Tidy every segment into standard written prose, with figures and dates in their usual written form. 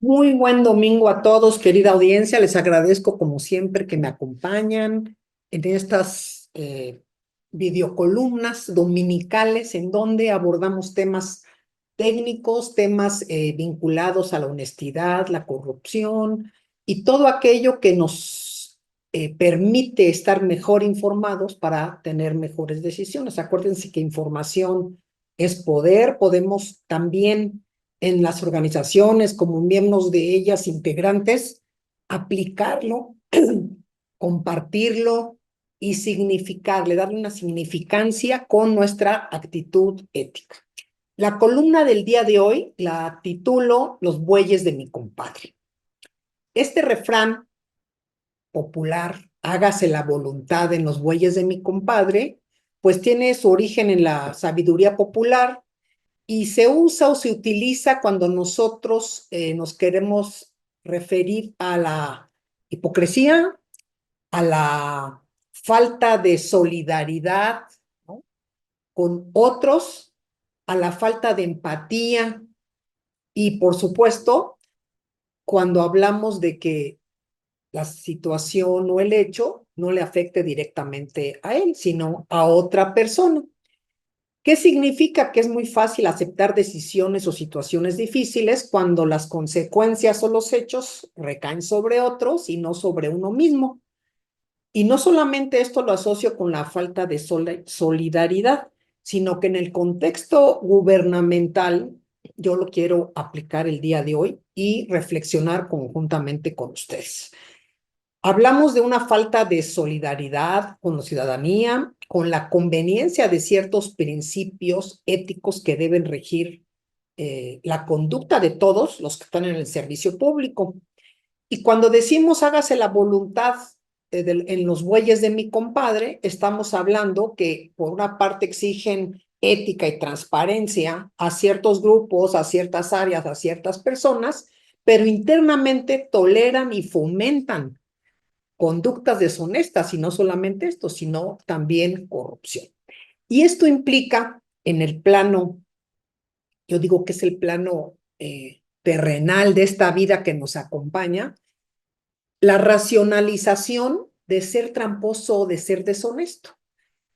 Muy buen domingo a todos, querida audiencia. Les agradezco como siempre que me acompañan en estas videocolumnas dominicales en donde abordamos temas técnicos, temas vinculados a la honestidad, la corrupción y todo aquello que nos permite estar mejor informados para tener mejores decisiones. Acuérdense que información es poder. Podemos también en las organizaciones como miembros de ellas integrantes, aplicarlo, compartirlo y significarle, darle una significancia con nuestra actitud ética. La columna del día de hoy la titulo Los bueyes de mi compadre. Este refrán popular, hágase la voluntad en los bueyes de mi compadre, pues tiene su origen en la sabiduría popular y se usa o se utiliza cuando nosotros nos queremos referir a la hipocresía, a la falta de solidaridad, ¿no?, con otros, a la falta de empatía y, por supuesto, cuando hablamos de que la situación o el hecho no le afecte directamente a él, sino a otra persona. ¿Qué significa? Que es muy fácil aceptar decisiones o situaciones difíciles cuando las consecuencias o los hechos recaen sobre otros y no sobre uno mismo. Y no solamente esto lo asocio con la falta de solidaridad, sino que en el contexto gubernamental yo lo quiero aplicar el día de hoy y reflexionar conjuntamente con ustedes. Hablamos de una falta de solidaridad con la ciudadanía, con la conveniencia de ciertos principios éticos que deben regir la conducta de todos los que están en el servicio público. Y cuando decimos hágase la voluntad en los bueyes de mi compadre, estamos hablando que por una parte exigen ética y transparencia a ciertos grupos, a ciertas áreas, a ciertas personas, pero internamente toleran y fomentan conductas deshonestas, y no solamente esto, sino también corrupción. Y esto implica en el plano, yo digo que es el plano terrenal de esta vida que nos acompaña, la racionalización de ser tramposo o de ser deshonesto.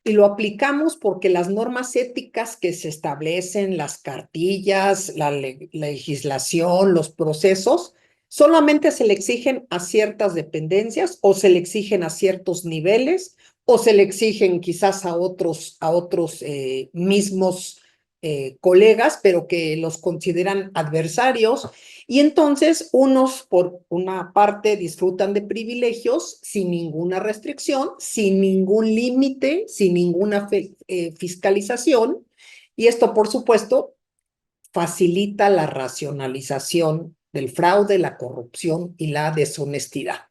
Y lo aplicamos porque las normas éticas que se establecen, las cartillas, la legislación, los procesos, solamente se le exigen a ciertas dependencias o se le exigen a ciertos niveles o se le exigen quizás a otros mismos colegas, pero que los consideran adversarios. Y entonces unos, por una parte, disfrutan de privilegios sin ninguna restricción, sin ningún límite, sin ninguna fiscalización. Y esto, por supuesto, facilita la racionalización del fraude, la corrupción y la deshonestidad.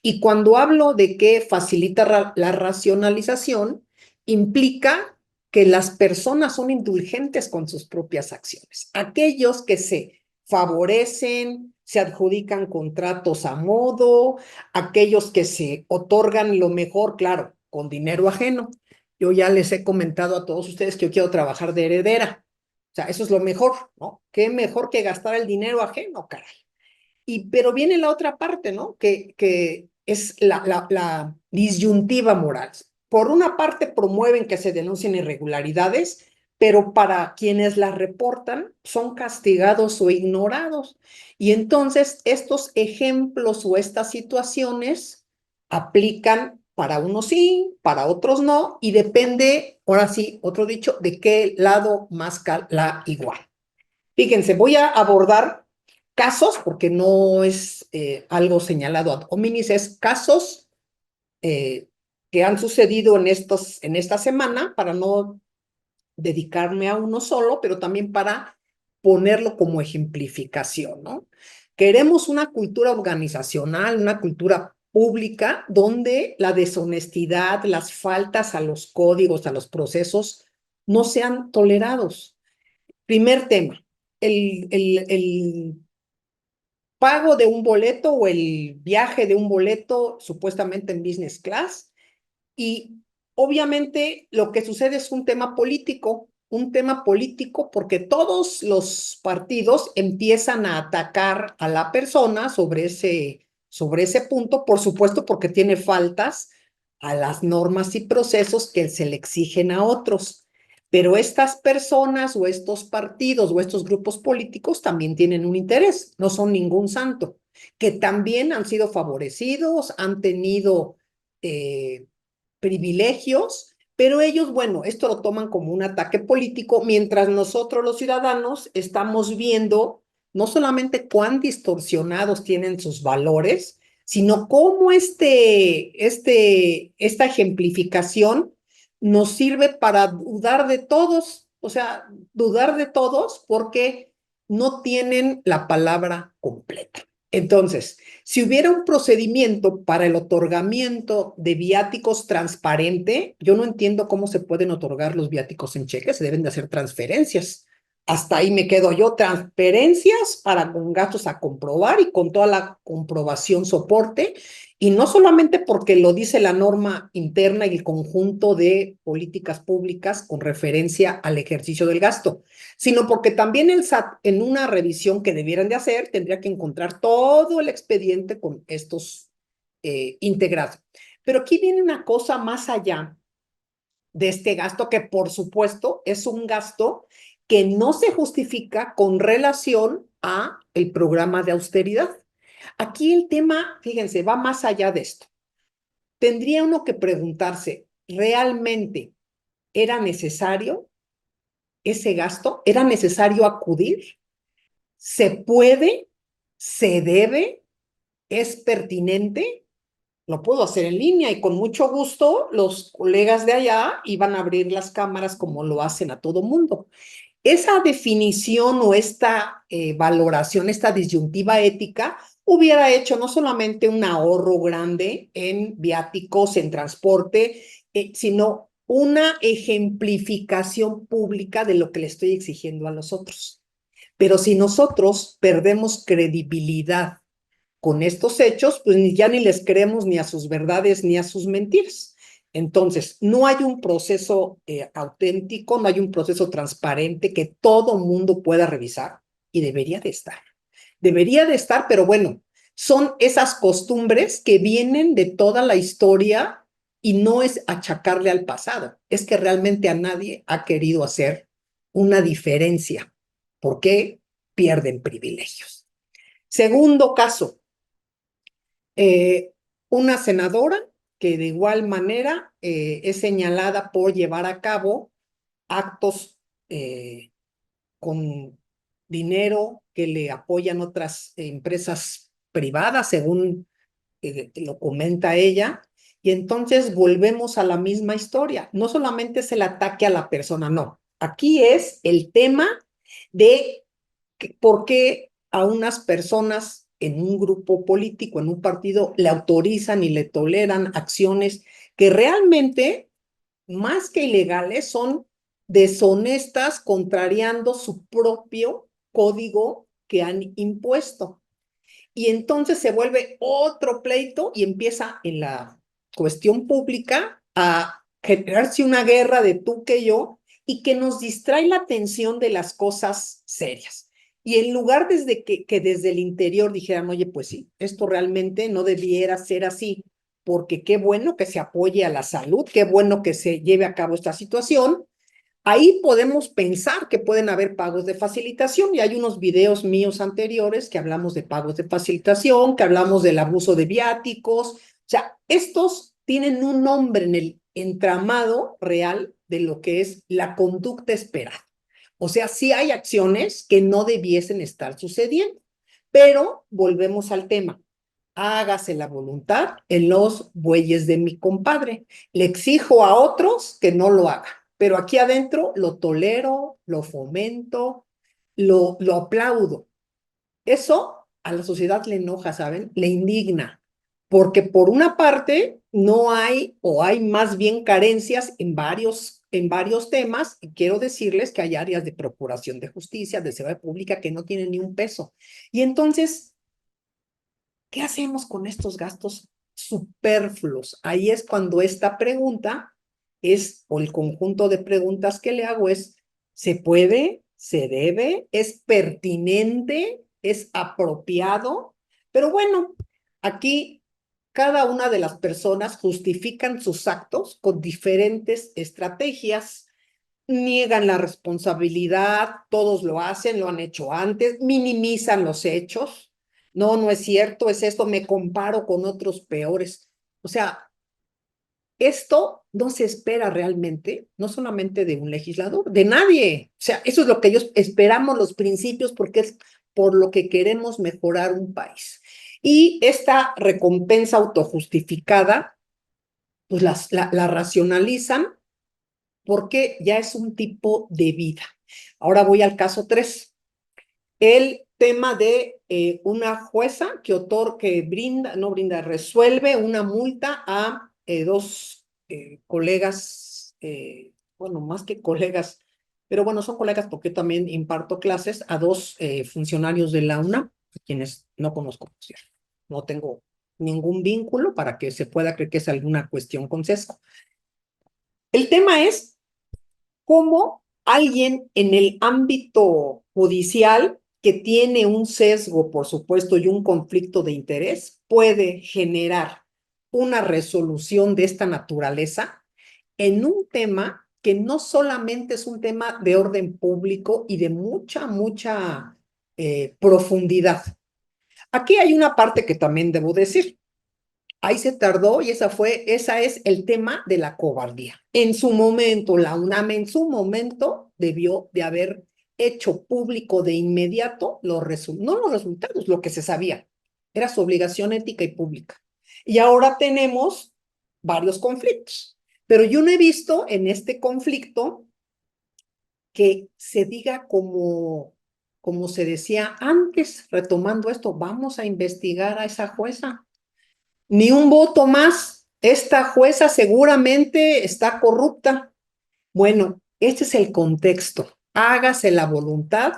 Y cuando hablo de que facilita la racionalización, implica que las personas son indulgentes con sus propias acciones. Aquellos que se favorecen, se adjudican contratos a modo, aquellos que se otorgan lo mejor, claro, con dinero ajeno. Yo ya les he comentado a todos ustedes que yo quiero trabajar de heredera. O sea, eso es lo mejor, ¿no? Qué mejor que gastar el dinero ajeno, caray. Pero viene la otra parte, ¿no? Que es la disyuntiva moral. Por una parte, promueven que se denuncien irregularidades, pero para quienes las reportan son castigados o ignorados. Y entonces estos ejemplos o estas situaciones aplican para unos sí, para otros no, y depende, ahora sí, otro dicho, de qué lado más la igual. Fíjense, voy a abordar casos, porque no es algo señalado ad hominis, es casos eh, que han sucedido en esta semana, para no dedicarme a uno solo, pero también para ponerlo como ejemplificación, ¿no? Queremos una cultura organizacional, una cultura pública donde la deshonestidad, las faltas a los códigos, a los procesos, no sean tolerados. Primer tema, el pago de un boleto o el viaje de un boleto supuestamente en business class, y obviamente lo que sucede es un tema político. un tema político porque todos los partidos empiezan a atacar a la persona sobre ese punto, por supuesto porque tiene faltas a las normas y procesos que se le exigen a otros. Pero estas personas o estos partidos o estos grupos políticos también tienen un interés, no son ningún santo, que también han sido favorecidos, han tenido privilegios, pero ellos, bueno, esto lo toman como un ataque político, mientras nosotros los ciudadanos estamos viendo no solamente cuán distorsionados tienen sus valores, sino cómo esta ejemplificación nos sirve para dudar de todos, o sea, dudar de todos porque no tienen la palabra completa. Entonces, si hubiera un procedimiento para el otorgamiento de viáticos transparente, yo no entiendo cómo se pueden otorgar los viáticos en cheque, se deben de hacer transferencias. Hasta ahí me quedo yo, transferencias para con gastos a comprobar y con toda la comprobación soporte, y no solamente porque lo dice la norma interna y el conjunto de políticas públicas con referencia al ejercicio del gasto, sino porque también el SAT, en una revisión que debieran de hacer, tendría que encontrar todo el expediente con estos integrados. Pero aquí viene una cosa más allá de este gasto, que por supuesto es un gasto que no se justifica con relación a el programa de austeridad. Aquí el tema, fíjense, va más allá de esto. Tendría uno que preguntarse, ¿realmente era necesario ese gasto? ¿Era necesario acudir? ¿Se puede? ¿Se debe? ¿Es pertinente? Lo puedo hacer en línea y con mucho gusto los colegas de allá iban a abrir las cámaras como lo hacen a todo mundo. Esa definición o esta valoración, esta disyuntiva ética, hubiera hecho no solamente un ahorro grande en viáticos, en transporte, sino una ejemplificación pública de lo que le estoy exigiendo a los otros. Pero si nosotros perdemos credibilidad con estos hechos, pues ya ni les creemos ni a sus verdades ni a sus mentiras. Entonces, no hay un proceso auténtico, no hay un proceso transparente que todo mundo pueda revisar y debería de estar. Debería de estar, pero bueno, son esas costumbres que vienen de toda la historia y no es achacarle al pasado, es que realmente a nadie ha querido hacer una diferencia. ¿Por qué pierden privilegios? Segundo caso, eh, una senadora que de igual manera es señalada por llevar a cabo actos con dinero que le apoyan otras empresas privadas, según lo comenta ella, y entonces volvemos a la misma historia. No solamente es el ataque a la persona, no. Aquí es el tema de por qué a unas personas en un grupo político, en un partido, le autorizan y le toleran acciones que realmente, más que ilegales, son deshonestas, contrariando su propio código que han impuesto. Y entonces se vuelve otro pleito y empieza en la cuestión pública a generarse una guerra de tú que yo y que nos distrae la atención de las cosas serias. Y en lugar desde que desde el interior dijeran, oye, pues sí, esto realmente no debiera ser así, porque qué bueno que se apoye a la salud, qué bueno que se lleve a cabo esta situación. Ahí podemos pensar que pueden haber pagos de facilitación, y hay unos videos míos anteriores que hablamos de pagos de facilitación, que hablamos del abuso de viáticos. O sea, estos tienen un nombre en el entramado real de lo que es la conducta esperada. O sea, sí hay acciones que no debiesen estar sucediendo, pero volvemos al tema. Hágase la voluntad en los bueyes de mi compadre. Le exijo a otros que no lo hagan, pero aquí adentro lo tolero, lo fomento, lo aplaudo. Eso a la sociedad le enoja, ¿saben? Le indigna, porque por una parte no hay o hay más bien carencias en varios temas, y quiero decirles que hay áreas de procuración de justicia, de seguridad pública que no tienen ni un peso. Y entonces, ¿qué hacemos con estos gastos superfluos? Ahí es cuando esta pregunta es, o el conjunto de preguntas que le hago es, Se puede, se debe, es pertinente, es apropiado, pero bueno, aquí cada una de las personas justifican sus actos con diferentes estrategias, niegan la responsabilidad, todos lo hacen, lo han hecho antes, minimizan los hechos. No, no es cierto, es esto, me comparo con otros peores. O sea, esto no se espera realmente, no solamente de un legislador, de nadie. O sea, eso es lo que ellos esperamos, los principios, porque es por lo que queremos mejorar un país. Y esta recompensa autojustificada, pues la racionalizan porque ya es un tipo de vida. Ahora voy al caso 3. El tema de una jueza que brinda, no brinda, resuelve una multa a dos colegas, bueno, más que colegas, pero bueno, son colegas porque también imparto clases a dos funcionarios de la UNAM, a quienes no conozco, por cierto. No tengo ningún vínculo para que se pueda creer que es alguna cuestión con sesgo. El tema es cómo alguien en el ámbito judicial que tiene un sesgo, por supuesto, y un conflicto de interés, puede generar una resolución de esta naturaleza en un tema que no solamente es un tema de orden público y de mucha profundidad. Aquí hay una parte que también debo decir. Ahí se tardó y esa es el tema de la cobardía. En su momento, la UNAM en su momento debió de haber hecho público de inmediato no los resultados, lo que se sabía. Era su obligación ética y pública. Y ahora tenemos varios conflictos. Pero yo no he visto en este conflicto que se diga como se decía antes, retomando esto, vamos a investigar a esa jueza. Ni un voto más. Esta jueza seguramente está corrupta. Bueno, este es el contexto. Hágase la voluntad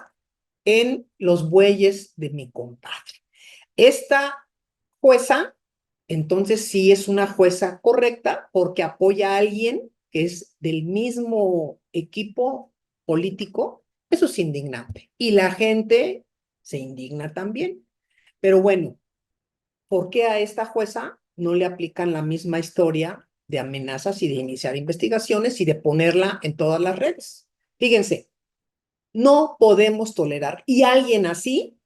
en los bueyes de mi compadre. Esta jueza, entonces sí es una jueza correcta porque apoya a alguien que es del mismo equipo político. Eso es indignante. Y la gente se indigna también. Pero bueno, ¿por qué a esta jueza no le aplican la misma historia de amenazas y de iniciar investigaciones y de ponerla en todas las redes? Fíjense, no podemos tolerar. Y alguien así,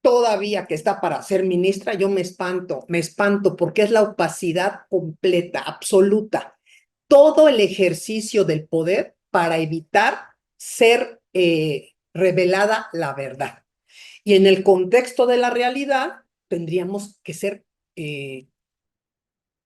todavía que está para ser ministra, yo me espanto porque es la opacidad completa, absoluta. Todo el ejercicio del poder para evitar ser revelada la verdad. Y en el contexto de la realidad, tendríamos que ser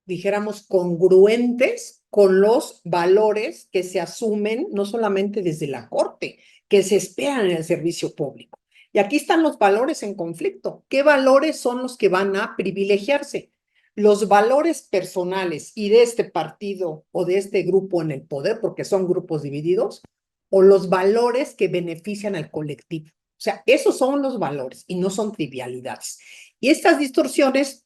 dijéramos, congruentes con los valores que se asumen no solamente desde la Corte, que se esperan en el servicio público. Y aquí están los valores en conflicto. ¿Qué valores son los que van a privilegiarse? Los valores personales y de este partido o de este grupo en el poder, porque son grupos divididos, o los valores que benefician al colectivo. O sea, esos son los valores y no son trivialidades. Y estas distorsiones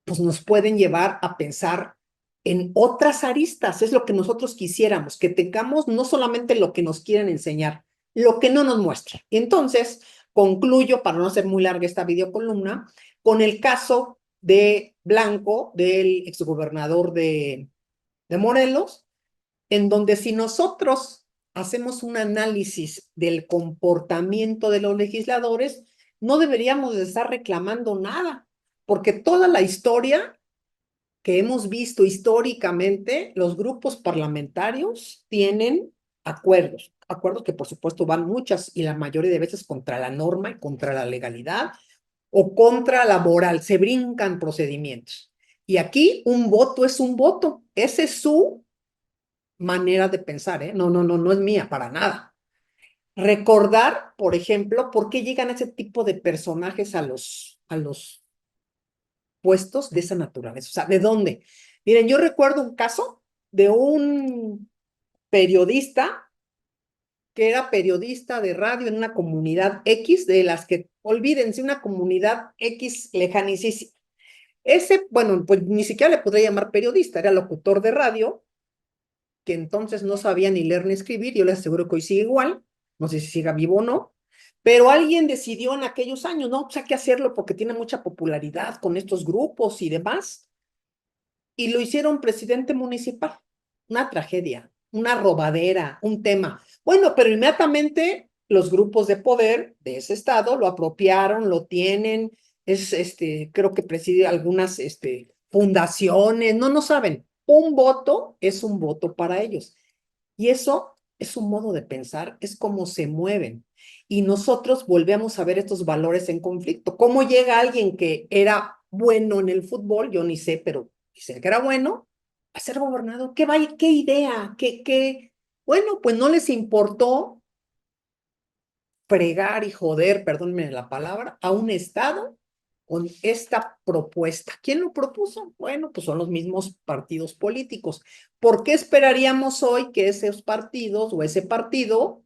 pues nos pueden llevar a pensar en otras aristas. Es lo que nosotros quisiéramos, que tengamos no solamente lo que nos quieren enseñar, lo que no nos muestran. Y entonces, concluyo, para no hacer muy larga esta videocolumna, con el caso de Blanco, del exgobernador de Morelos, en donde si nosotros hacemos un análisis del comportamiento de los legisladores, no deberíamos de estar reclamando nada, porque toda la historia que hemos visto históricamente, los grupos parlamentarios tienen acuerdos que por supuesto van muchas y la mayoría de veces contra la norma y contra la legalidad o contra la moral, se brincan procedimientos. Y aquí un voto es un voto, ese es su manera de pensar, ¿eh? No es mía para nada. Recordar, por ejemplo, por qué llegan ese tipo de personajes a los puestos de esa naturaleza. O sea, ¿de dónde? Miren, yo recuerdo un caso de un periodista que era periodista de radio en una comunidad X, de las que, olvídense, una comunidad X lejanísima. Ese, bueno, pues ni siquiera le podría llamar periodista, era locutor de radio, que entonces no sabía ni leer ni escribir, yo les aseguro que hoy sigue igual, no sé si siga vivo o no, pero alguien decidió en aquellos años, no, pues hay que hacerlo porque tiene mucha popularidad con estos grupos y demás, y lo hicieron presidente municipal. Una tragedia, una robadera, un tema. Bueno, pero inmediatamente los grupos de poder de ese estado lo apropiaron, lo tienen, creo que preside algunas fundaciones, no saben. Un voto es un voto para ellos. Y eso es un modo de pensar, es como se mueven. Y nosotros volvemos a ver estos valores en conflicto. ¿Cómo llega alguien que era bueno en el fútbol? Yo ni sé, pero dice que era bueno, a ser gobernador. ¿Qué idea? Bueno, pues no les importó fregar y joder, perdónenme la palabra, a un Estado con esta propuesta. ¿Quién lo propuso? Bueno, pues son los mismos partidos políticos. ¿Por qué esperaríamos hoy que esos partidos o ese partido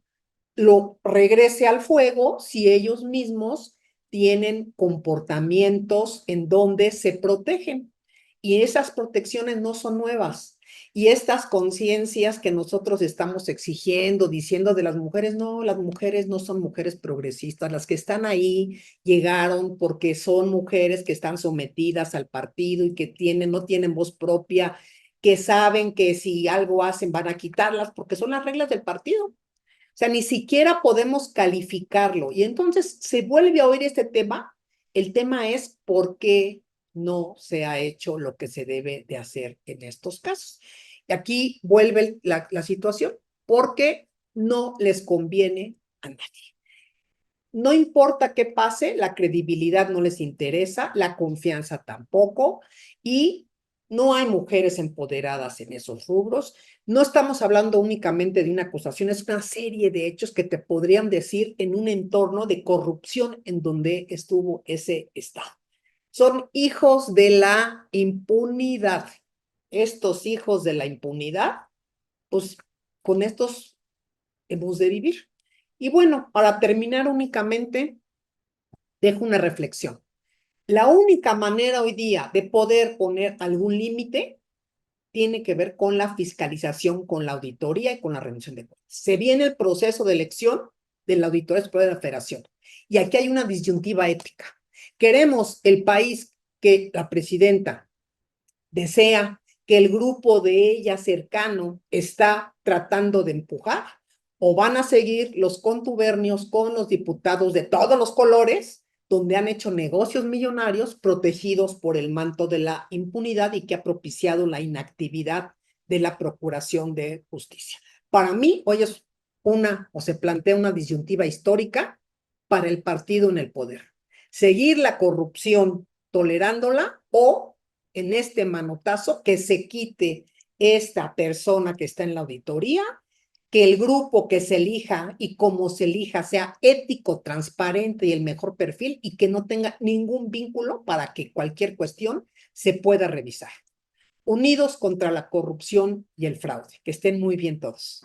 lo regrese al fuego si ellos mismos tienen comportamientos en donde se protegen? Y esas protecciones no son nuevas. Y estas conciencias que nosotros estamos exigiendo, diciendo de las mujeres no son mujeres progresistas, las que están ahí llegaron porque son mujeres que están sometidas al partido y que no tienen voz propia, que saben que si algo hacen van a quitarlas porque son las reglas del partido. O sea, ni siquiera podemos calificarlo. Y entonces se vuelve a oír este tema. El tema es por qué no se ha hecho lo que se debe de hacer en estos casos. Y aquí vuelve la situación, porque no les conviene a nadie. No importa qué pase, la credibilidad no les interesa, la confianza tampoco, y no hay mujeres empoderadas en esos rubros. No estamos hablando únicamente de una acusación, es una serie de hechos que te podrían decir en un entorno de corrupción en donde estuvo ese Estado. Son hijos de la impunidad. Estos hijos de la impunidad, pues con estos hemos de vivir. Y bueno, para terminar únicamente, dejo una reflexión. La única manera hoy día de poder poner algún límite tiene que ver con la fiscalización, con la auditoría y con la rendición de cuentas. Se viene el proceso de elección de la Auditoría Superior de la Federación. Y aquí hay una disyuntiva ética. Queremos el país que la presidenta desea, que el grupo de ella cercano está tratando de empujar, o van a seguir los contubernios con los diputados de todos los colores, donde han hecho negocios millonarios protegidos por el manto de la impunidad y que ha propiciado la inactividad de la Procuración de Justicia. Para mí, hoy es se plantea una disyuntiva histórica para el partido en el poder. Seguir la corrupción tolerándola o en este manotazo que se quite esta persona que está en la auditoría, que el grupo que se elija y como se elija sea ético, transparente y el mejor perfil y que no tenga ningún vínculo para que cualquier cuestión se pueda revisar. Unidos contra la corrupción y el fraude. Que estén muy bien todos.